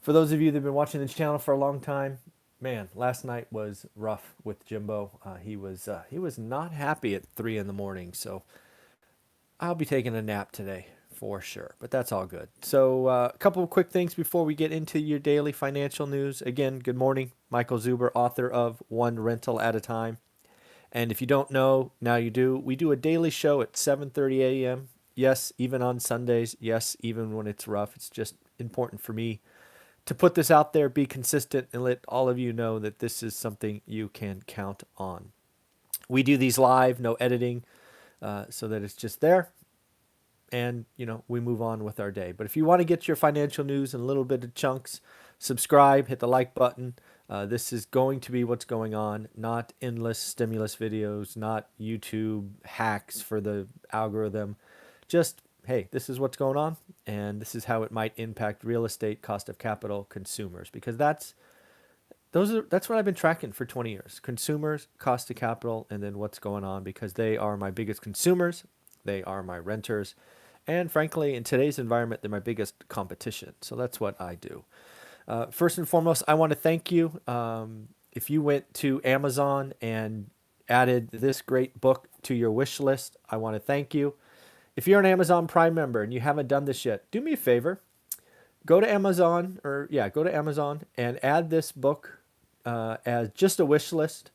For those of you that have been watching the channel for a long time, man, last night was rough with Jimbo. He was not happy at 3 in the morning, so I'll be taking a nap today for sure. But that's all good. So a couple of quick things before we get into your daily financial news. Again, good morning, Michael Zuber, author of One Rental at a Time. And if you don't know, now you do. We do a daily show at 7:30 a.m. Yes, even on Sundays. Yes, even when it's rough. It's just important for me to put this out there, be consistent, and let all of you know that this is something you can count on. We do these live, no editing, so that it's just there, and we move on with our day. But if you want to get your financial news in a little bit of chunks, subscribe, hit the like button. This is going to be what's going on, not endless stimulus videos, not YouTube hacks for the algorithm. Just, hey, this is what's going on, and this is how it might impact real estate, cost of capital, consumers, because that's what I've been tracking for 20 years. Consumers, cost of capital, and then what's going on, because they are my biggest consumers, they are my renters, and frankly, in today's environment, they're my biggest competition. So that's what I do. First and foremost, I want to thank you. If you went to Amazon and added this great book to your wish list, I want to thank you. If you're an Amazon Prime member and you haven't done this yet, do me a favor. Go to Amazon, and add this book as just a wish list.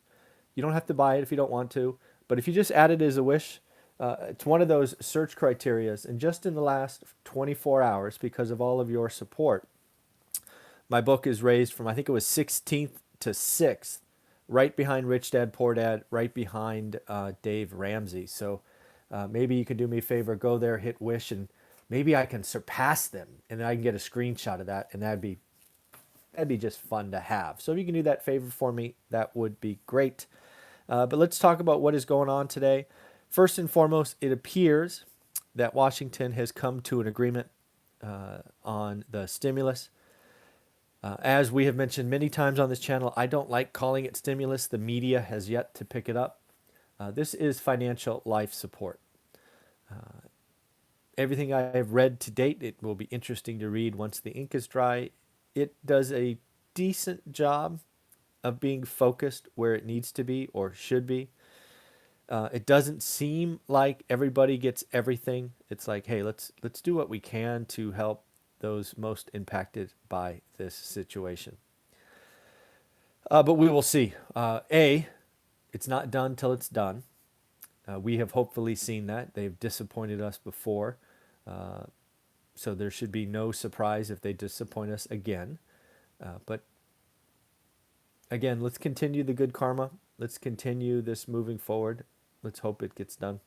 You don't have to buy it if you don't want to, but if you just add it as a wish, it's one of those search criterias. And just in the last 24 hours, because of all of your support, my book is raised from, I think it was 16th to 6th, right behind Rich Dad Poor Dad, right behind Dave Ramsey. So maybe you can do me a favor, go there, hit wish, and maybe I can surpass them, and I can get a screenshot of that, and that'd be just fun to have. So if you can do that favor for me, that would be great. But let's talk about what is going on today. First and foremost, it appears that Washington has come to an agreement on the stimulus. As we have mentioned many times on this channel, I don't like calling it stimulus. The media has yet to pick it up. This is financial life support. Everything I have read to date, it will be interesting to read once the ink is dry. It does a decent job of being focused where it needs to be or should be. It doesn't seem like everybody gets everything. It's like, hey, let's do what we can to help those most impacted by this situation. But we will see. It's not done till it's done. We have hopefully seen that. They've disappointed us before. So there should be no surprise if they disappoint us again. But again, let's continue the good karma. Let's continue this moving forward. Let's hope it gets done,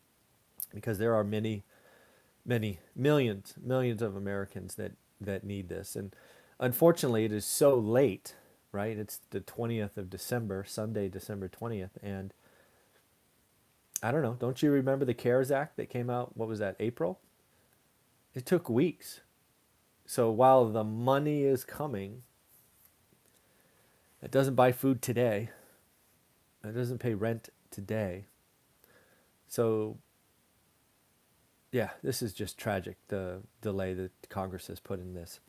because there are many millions of Americans that need this. And unfortunately, it is so late, right? It's the 20th of December, Sunday, December 20th. And I don't know, don't you remember the CARES Act that came out, what was that, April? It took weeks. So while the money is coming, it doesn't buy food today. It doesn't pay rent today. So yeah, this is just tragic, the delay that Congress has put in this.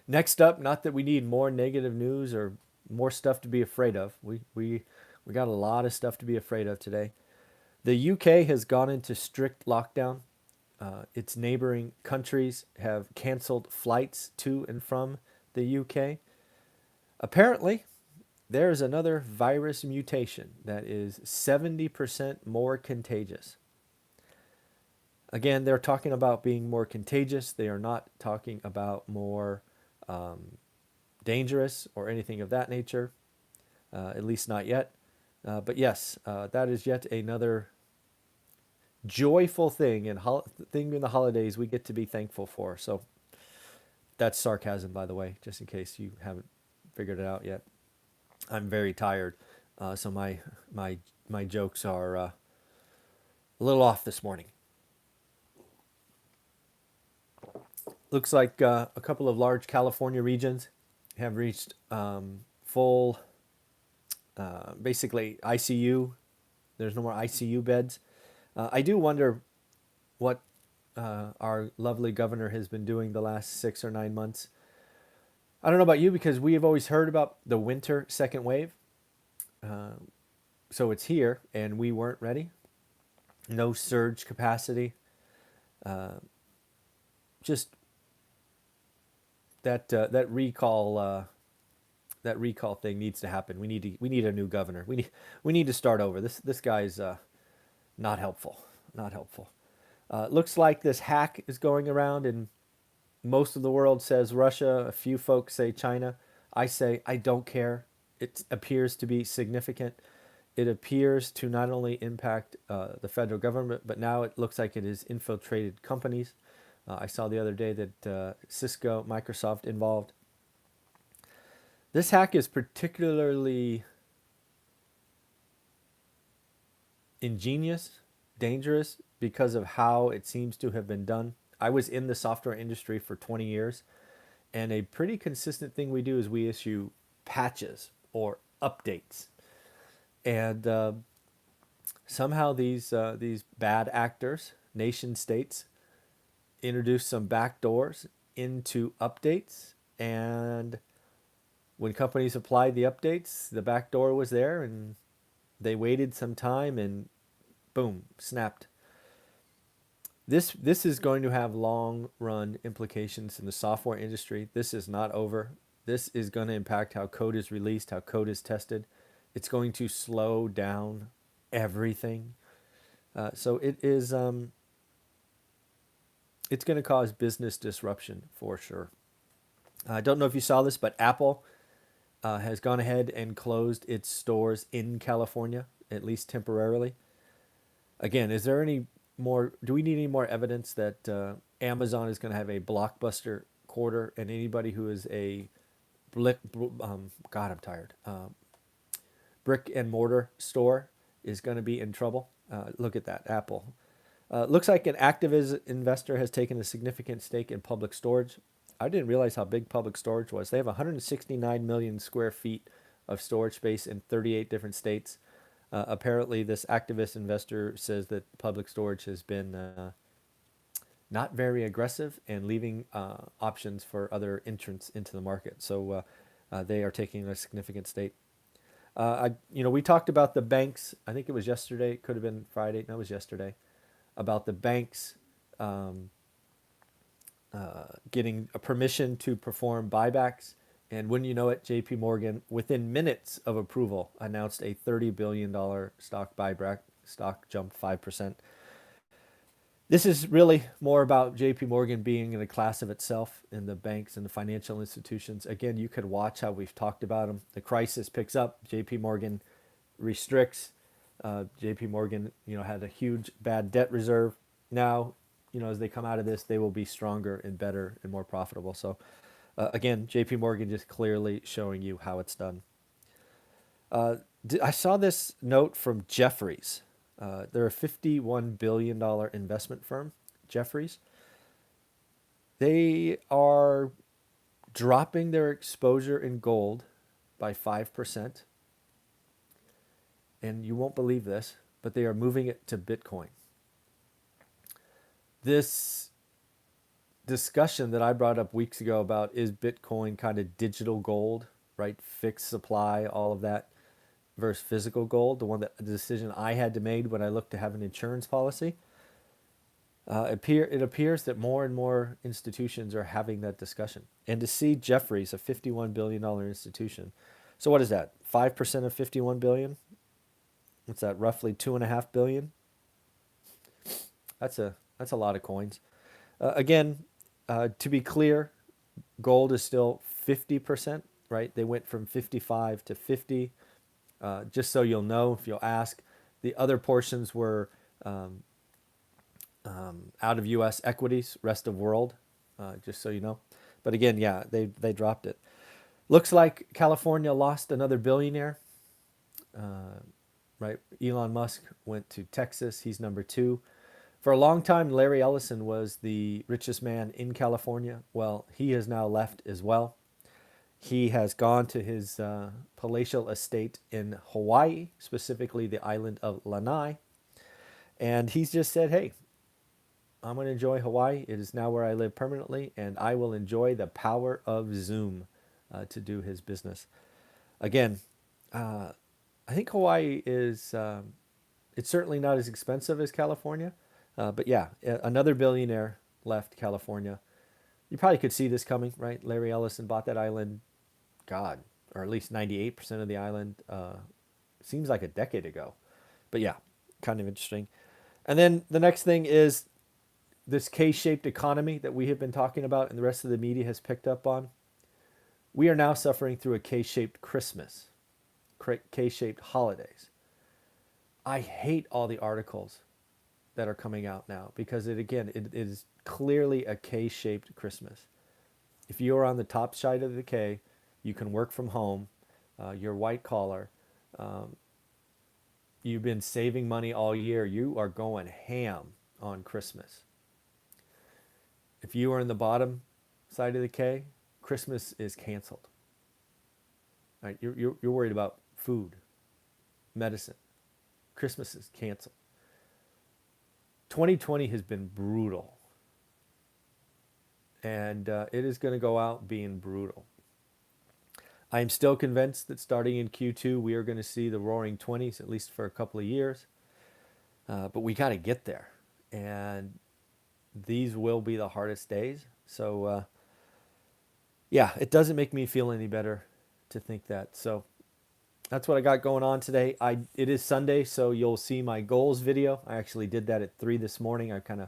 Next up, not that we need more negative news or more stuff to be afraid of. We got a lot of stuff to be afraid of today. The UK has gone into strict lockdown. Its neighboring countries have canceled flights to and from the UK. Apparently, there's another virus mutation that is 70% more contagious. Again, they're talking about being more contagious. They are not talking about more dangerous or anything of that nature, at least not yet. But yes, that is yet another joyful thing, and thing in the holidays we get to be thankful for. So that's sarcasm, by the way, just in case you haven't figured it out yet. I'm very tired, so my jokes are a little off this morning. Looks like a couple of large California regions have reached full, basically ICU. There's no more ICU beds. I do wonder what our lovely governor has been doing the last 6 or 9 months. I don't know about you because we have always heard about the winter second wave. So it's here and we weren't ready. No surge capacity. Just that recall thing needs to happen. We need a new governor. We need to start over. This guy's not helpful. Not helpful. Looks like this hack is going around, and most of the world says Russia. A few folks say China. I say I don't care. It appears to be significant. It appears to not only impact the federal government, but now it looks like it has infiltrated companies. I saw the other day that Cisco, Microsoft involved. This hack is particularly ingenious, dangerous, because of how it seems to have been done. I was in the software industry for 20 years, and a pretty consistent thing we do is we issue patches or updates. And somehow these bad actors, nation states, introduce some back doors into updates, and when companies applied the updates, the back door was there, and they waited some time, and boom, snapped. This is going to have long run implications in the software industry. This is not over. This is going to impact how code is released, how code is tested. It's going to slow down everything. So it is. It's going to cause business disruption for sure. I don't know if you saw this, but Apple has gone ahead and closed its stores in California, at least temporarily. Again, is there any more? Do we need any more evidence that Amazon is going to have a blockbuster quarter, and anybody who is a God, I'm tired. Brick and mortar store is going to be in trouble. Look at that, Apple. Looks like an activist investor has taken a significant stake in Public Storage. I didn't realize how big Public Storage was. They have 169 million square feet of storage space in 38 different states. Apparently, this activist investor says that Public Storage has been not very aggressive and leaving options for other entrants into the market. So they are taking a significant stake. We talked about the banks. I think it was yesterday. It could have been Friday. No, it was yesterday. About the banks getting a permission to perform buybacks. And when you know it, JP Morgan, within minutes of approval, announced a $30 billion stock buyback. Stock jumped 5%. This is really more about JP Morgan being in a class of itself in the banks and the financial institutions. Again, you could watch how we've talked about them. The crisis picks up. JP Morgan restricts. JP Morgan, had a huge bad debt reserve. Now, as they come out of this, they will be stronger and better and more profitable. So, again, JP Morgan just clearly showing you how it's done. I saw this note from Jefferies. They're a $51 billion investment firm, Jefferies. They are dropping their exposure in gold by 5%. And you won't believe this, but they are moving it to Bitcoin. This discussion that I brought up weeks ago about is Bitcoin kind of digital gold, right? Fixed supply, all of that, versus physical gold, the decision I had to make when I looked to have an insurance policy. It appears that more and more institutions are having that discussion. And to see Jefferies, a $51 billion institution. So what is that? 5% of 51 billion? What's that? Roughly 2.5 billion? That's a lot of coins. Again, to be clear, gold is still 50%, right? They went from 55 to 50. Just so you'll know, if you'll ask, the other portions were out of U.S. equities, rest of world, just so you know. But again, yeah, they dropped it. Looks like California lost another billionaire. Right? Elon Musk went to Texas. He's number 2. For a long time, Larry Ellison was the richest man in California. Well, he has now left as well. He has gone to his palatial estate in Hawaii, specifically the island of Lanai. And he's just said, hey, I'm going to enjoy Hawaii. It is now where I live permanently, and I will enjoy the power of Zoom. to do his business. Again, I think Hawaii is, it's certainly not as expensive as California. But yeah, another billionaire left California. You probably could see this coming, right? Larry Ellison bought that island, God, or at least 98% of the island, seems like a decade ago. But yeah, kind of interesting. And then the next thing is this K-shaped economy that we have been talking about and the rest of the media has picked up on. We are now suffering through a K-shaped Christmas, K-shaped holidays. I hate all the articles that are coming out now because it is clearly a K-shaped Christmas. If you are on the top side of the K, you can work from home. You're white collar. You've been saving money all year. You are going ham on Christmas. If you are in the bottom side of the K, Christmas is canceled. Right? You're worried about food, medicine. Christmas is canceled. 2020 has been brutal. And it is going to go out being brutal. I am still convinced that starting in Q2, we are going to see the roaring 20s, at least for a couple of years. But we got to get there. And these will be the hardest days. So, yeah, it doesn't make me feel any better to think that. So that's what I got going on today. It is Sunday, so you'll see my goals video. I actually did that at 3 this morning. I kind of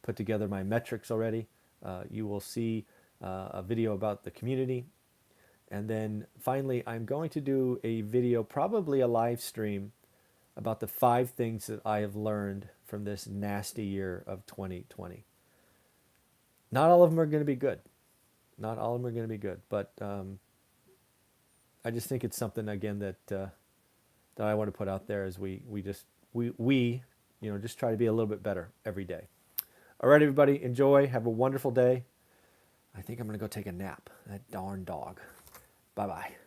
put together my metrics already. You will see a video about the community. And then finally, I'm going to do a video, probably a live stream, about the 5 things that I have learned from this nasty year of 2020. Not all of them are going to be good. Not all of them are going to be good. But I just think it's something, again, that I want to put out there as we just try to be a little bit better every day. All right, everybody, enjoy. Have a wonderful day. I think I'm going to go take a nap. That darn dog. Bye-bye.